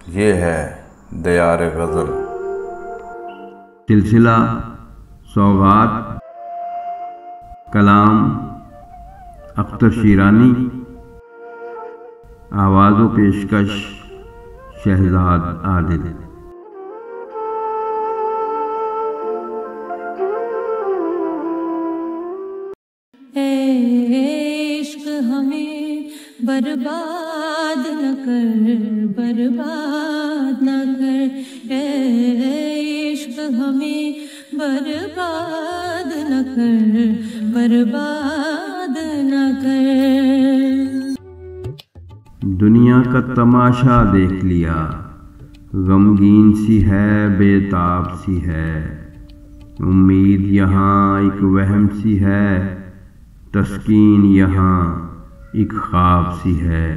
یہ ہے دیار غزل۔ سلسلہ سوغات، کلام اختر شیرانی، آواز و پیشکش شہزاد عادل۔ اے عشق ہمیں برباد نہ کر، برباد نہ کر، اے عشق ہمیں برباد نہ کر، برباد نہ کر۔ دنیا کا تماشا دیکھ لیا، غمگین سی ہے، بے تاب سی ہے، امید یہاں ایک وہم سی ہے، تسکین یہاں ایک خواب سی ہے۔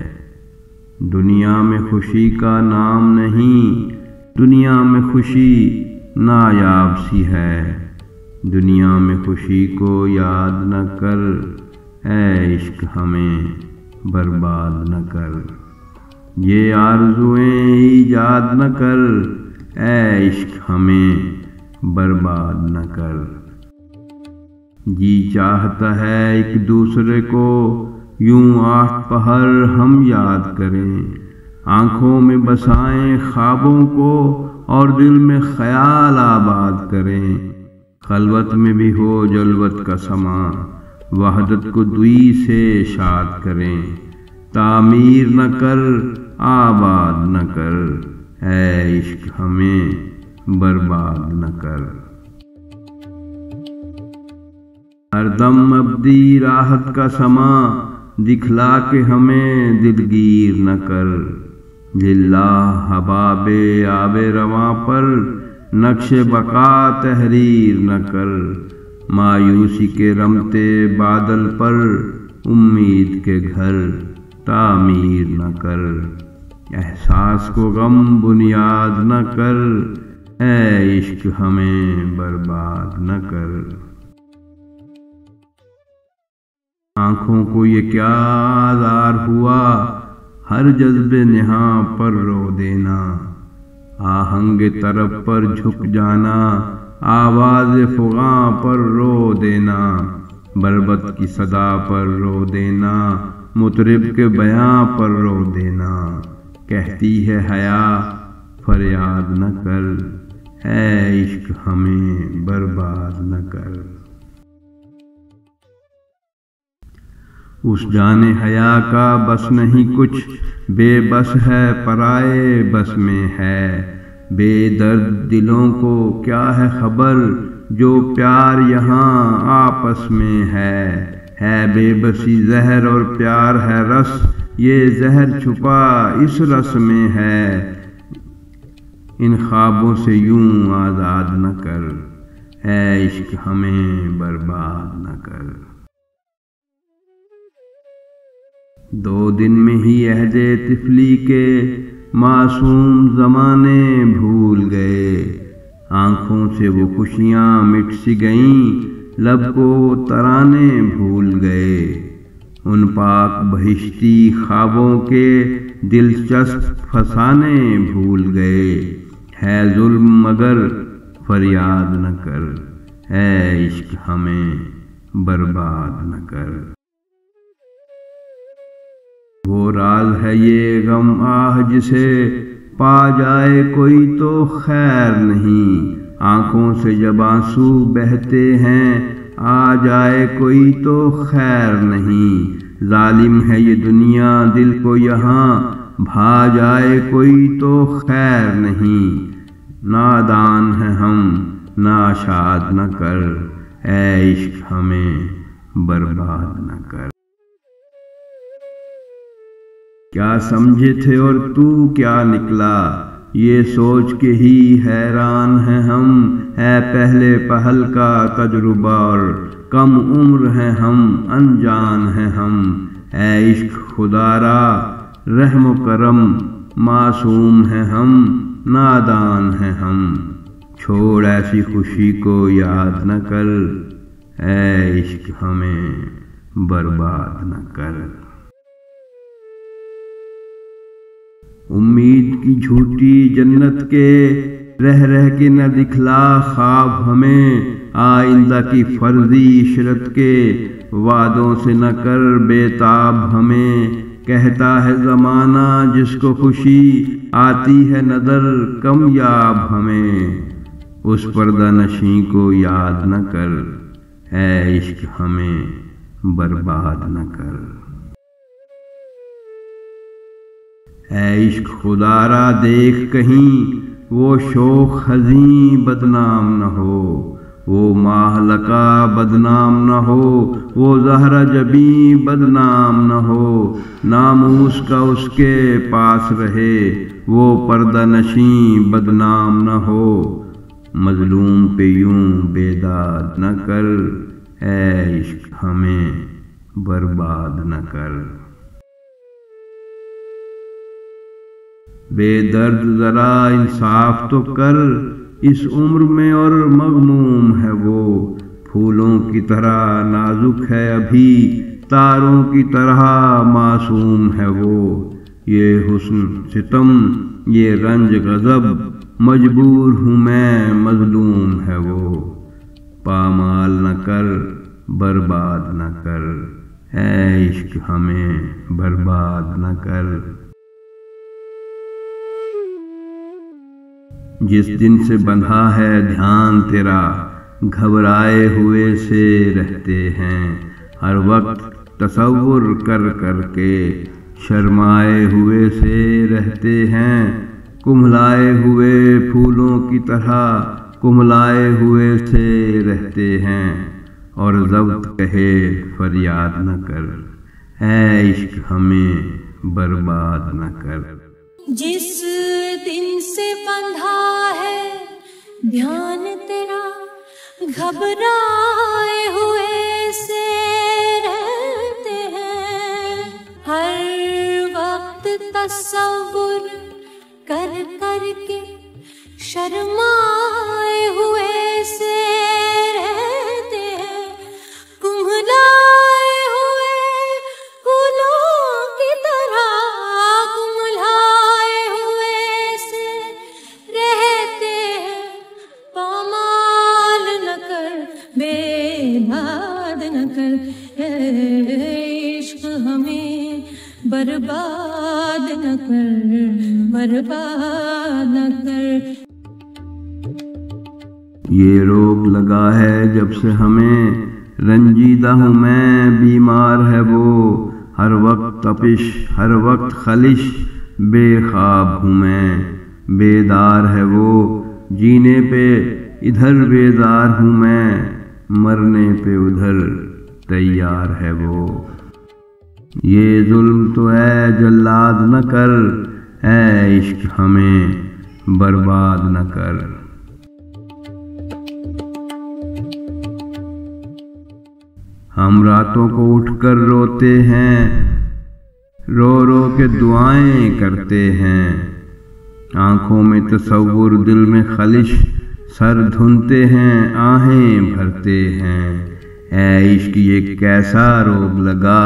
دنیا میں خوشی کا نام نہیں، دنیا میں خوشی نایاب سی ہے، دنیا میں خوشی کو یاد نہ کر، اے عشق ہمیں برباد نہ کر۔ یہ آرزوئیں ایجاد نہ کر، اے عشق ہمیں برباد نہ کر۔ جی چاہتا ہے ایک دوسرے کو یوں آٹھ پہر ہم یاد کریں، آنکھوں میں بسائیں خوابوں کو اور دل میں خیال آباد کریں۔ خلوت میں بھی ہو جلوت کا سما، وحدت کو دوئی سے شاد کریں۔ تعمیر نہ کر آباد نہ کر، اے عشق ہمیں برباد نہ کر۔ ہر دم ابدی راحت کا سما دکھلا کے ہمیں دلگیر نہ کر۔ للہ حباب آب رواں پر نقش بقا تحریر نہ کر۔ مایوسی کے رمتے بادل پر امید کے گھر تعمیر نہ کر۔ احساس کو غم بنیاد نہ کر، اے عشق ہمیں برباد نہ کر۔ آنکھوں کو یہ کیا آزار ہوا، ہر جذب نہاں پر رو دینا، آہنگ طرب پر جھک جانا، آواز فغاں پر رو دینا، بربط کی صدا پر رو دینا، مطرب کے بیاں پر رو دینا۔ کہتی ہے حیا فریاد نہ کر، اے عشق ہمیں برباد نہ کر۔ اس جان حیا کا بس نہیں کچھ، بے بس ہے پرائے بس میں ہے۔ بے درد دلوں کو کیا ہے خبر، جو پیار یہاں آپس میں ہے بے بسی زہر اور پیار ہے رس، یہ زہر چھپا اس رس میں ہے۔ ان خوابوں سے یوں آزاد نہ کر، اے عشق ہمیں برباد نہ کر۔ دو دن میں ہی عہد طفلی کے معصوم زمانے بھول گئے، آنکھوں سے وہ خوشیاں مٹ سی گئیں، لب کو ترانے بھول گئے۔ ان پاک بہشتی خوابوں کے دلچسپ فسانے بھول گئے۔ ہے ظلم مگر فریاد نہ کر، اے عشق ہمیں برباد نہ کر۔ وہ راز ہے یہ غم آہ جسے پا جائے کوئی تو خیر نہیں، آنکھوں سے جب آنسو بہتے ہیں آ جائے کوئی تو خیر نہیں۔ ظالم ہے یہ دنیا دل کو یہاں بھا جائے کوئی تو خیر نہیں۔ نادان ہیں ہم ناشاد نہ کر، اے عشق ہمیں برباد نہ کر۔ کیا سمجھے تھے اور تو کیا نکلا، یہ سوچ کے ہی حیران ہیں ہم۔ ہے پہلے پہل کا تجربہ اور کم عمر ہیں ہم، انجان ہیں ہم۔ اے عشق خدا را رحم و کرم، معصوم ہیں ہم، نادان ہیں ہم۔ چھوڑ ایسی خوشی کو یاد نہ کر، اے عشق ہمیں برباد نہ کر۔ امید کی جھوٹی جنت کے رہ رہ کے نہ دکھلا خواب ہمیں، آئندہ کی فرضی عشرت کے وعدوں سے نہ کر بےتاب ہمیں۔ کہتا ہے زمانہ جس کو خوشی آتی ہے نظر کمیاب ہمیں، اس پردہ نشیں کو یاد نہ کر، اے عشق ہمیں برباد نہ کر۔ اے عشق خدا را دیکھ کہیں وہ شوق حزیں بدنام نہ ہو، وہ ماہ لقا بدنام نہ ہو، وہ زہرہ جبیں بدنام نہ ہو، ناموس کا اس کے پاس رہے وہ پردہ نشیں بدنام نہ ہو۔ مظلوم پہ یوں بیداد نہ کر، اے عشق ہمیں برباد نہ کر۔ بے درد ذرا انصاف تو کر، اس عمر میں اور مغموم ہے وہ، پھولوں کی طرح نازک ہے ابھی، تاروں کی طرح معصوم ہے وہ۔ یہ حسن ستم یہ رنج غضب مجبور ہوں میں مظلوم ہے وہ، پامال نہ کر برباد نہ کر، اے عشق ہمیں برباد نہ کر۔ جس دن سے بندھا ہے دھیان تیرا گھبرائے ہوئے سے رہتے ہیں، ہر وقت تصور کر کر کے شرمائے ہوئے سے رہتے ہیں، کملائے ہوئے پھولوں کی طرح کملائے ہوئے سے رہتے ہیں، اور ضبط کہے فریاد نہ کر، اے عشق ہمیں برباد نہ کر۔ جس دن سے بندھا ہے دھیان تیرا گھبرائے ہوئے سے رہتے ہیں، ہر وقت تصور کر کر کے شرمائے ہوئے سے رہتے ہیں، کملائے ہوئے پھولوں کی طرح کملائے ہوئے سے رہتے ہیں، پامال نہ کر بیداد نہ کر، اے عشق ہمیں برباد نہ کر، برباد نہ کر۔ یہ روگ لگا ہے جب سے ہمیں، رنجیدہ ہوں میں بیمار ہے وہ، ہر وقت تپش ہر وقت خلش بے خواب ہوں میں، بیدار ہے وہ جینے پہ ادھر بیدار ہوں میں، مرنے پہ ادھر تیار ہے وہ۔ یہ ظلم تو اے جلاد نہ کر، اے عشق ہمیں برباد نہ کر۔ ہم راتوں کو اٹھ کر روتے ہیں، رو رو کے دعائیں کرتے ہیں، آنکھوں میں تصور دل میں خلش، سر دھنتے ہیں آہیں بھرتے ہیں، اے عشق یہ کیسا روگ لگا،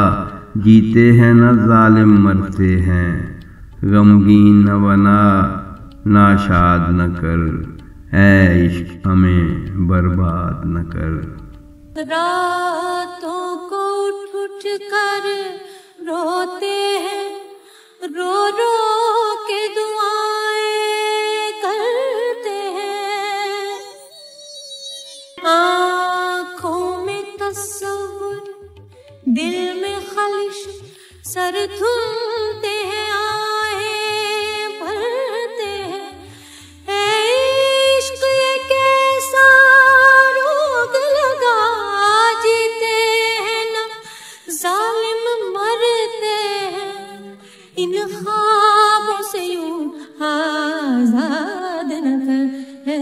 جیتے ہیں نہ ظالم مرتے ہیں، غمگین نہ بنا ناشاد نہ کر، اے عشق ہمیں برباد نہ کر۔ راتوں کو اٹھ اٹھ کر روتے ہیں، رو رو کے دعائیں کرتے ہیں، آنکھوں میں تصور دل میں خلش، سر دھنتے ہیں آہیں بھرتے ہیں، اے عشق یہ کیسا روگ لگا، جیتے ہیں نا ظالم مرتے ہیں، ان خوابوں سے یوں آزاد نہ کر، اے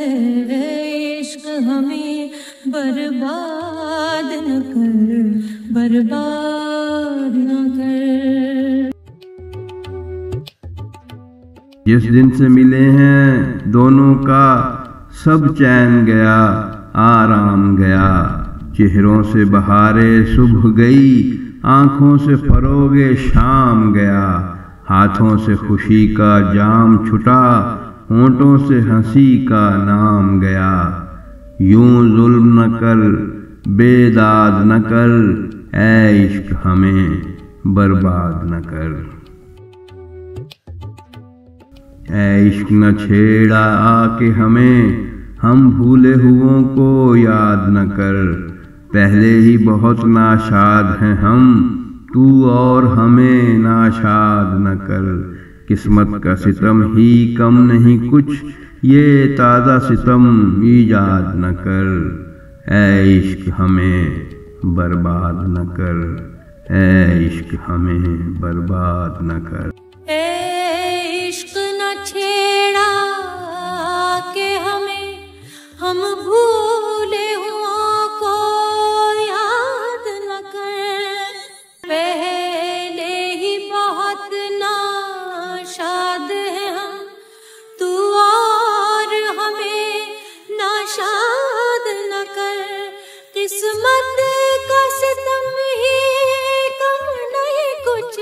عشق ہمیں برباد نہ کر، برباد نہ کر۔ جس دن سے ملے ہیں دونوں کا سب چین گیا آرام گیا، چہروں سے بہارے صبح گئی، آنکھوں سے فروغ شام گیا، ہاتھوں سے خوشی کا جام چھٹا، ہونٹوں سے ہنسی کا نام گیا۔ یوں ظلم نہ کر، بے داد نہ کر، اے عشق ہمیں برباد نہ کر۔ اے عشق نہ چھیڑا آ کے ہمیں، ہم بھولے ہوئوں کو یاد نہ کر۔ پہلے ہی بہت ناشاد ہیں ہم، تو اور ہمیں ناشاد نہ کر۔ قسمت کا ستم ہی کم نہیں کچھ، یہ تازہ ستم ایجاد نہ کر۔ اے عشق ہمیں برباد نہ کر، اے عشق ہمیں برباد نہ کر۔ اے عشق نہ چھیڑا کہ ہمیں، ہم بھولے ہوا کو یاد نہ کر۔ پہلے ہی بہت ناشاد ہیں ہم، تو اور ہمیں ناشاد نہ کر۔ قسمت کا ستم ہی کم نہیں کچھ،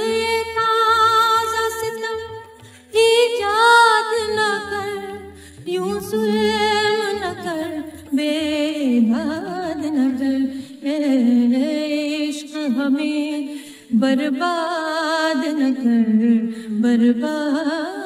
یہ تازہ ستم ایجاد نہ کر۔ یوں ظلم نہ کر، بے داد نہ کر، اے عشق ہمیں برباد نہ کر، برباد